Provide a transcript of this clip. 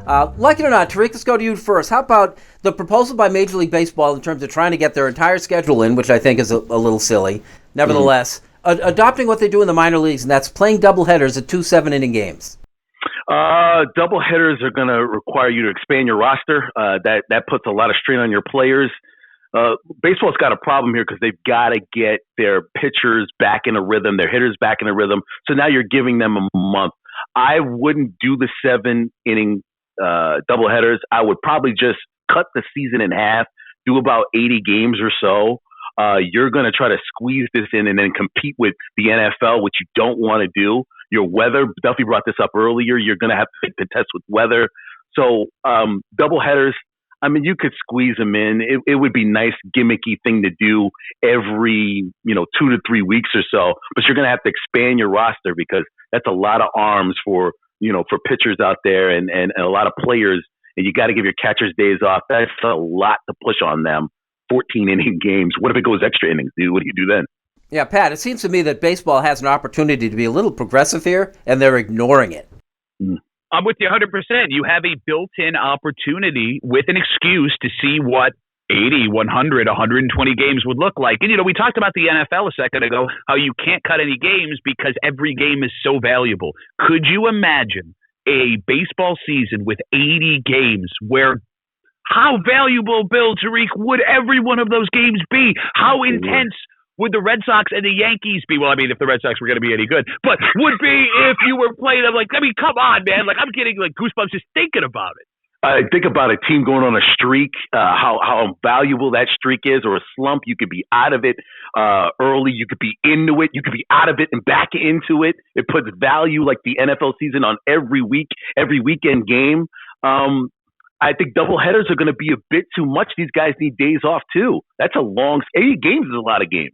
Like it or not, Tariq, let's go to you first. How about the proposal by Major League Baseball in terms of trying to get their entire schedule in, which I think is a little silly. Nevertheless, adopting what they do in the minor leagues, and that's playing doubleheaders at 2 7-inning games. Doubleheaders are going to require you to expand your roster. That puts a lot of strain on your players. Baseball's got a problem here because they've got to get their pitchers back in a rhythm, their hitters back in a rhythm. So now you're giving them a month. I wouldn't do the 7-inning doubleheaders. I would probably just cut the season in half, do about 80 games or so. You're going to try to squeeze this in and then compete with the NFL, which you don't want to do. Your weather, Duffy brought this up earlier, you're going to have to take the test with weather. So doubleheaders, I mean, you could squeeze them in. It would be nice, gimmicky thing to do every 2 to 3 weeks or so. But you're going to have to expand your roster because that's a lot of arms for pitchers out there and a lot of players. And you got to give your catchers days off. That's a lot to push on them. 14-inning games. What if it goes extra innings, dude? What do you do then? Yeah, Pat, it seems to me that baseball has an opportunity to be a little progressive here, and they're ignoring it. I'm with you 100%. You have a built-in opportunity with an excuse to see what 80, 100, 120 games would look like. And, we talked about the NFL a second ago, how you can't cut any games because every game is so valuable. Could you imagine a baseball season with 80 games where how valuable, Bill, Tariq, would every one of those games be? How intense would the Red Sox and the Yankees be? Well, I mean, if the Red Sox were going to be any good, but would be if you were playing them. Come on, man. I'm getting goosebumps just thinking about it. Think about a team going on a streak, how valuable that streak is, or a slump. You could be out of it early. You could be into it. You could be out of it and back into it. It puts value like the NFL season on every week, every weekend game. I think doubleheaders are going to be a bit too much. These guys need days off too. That's a long 80 games is a lot of games.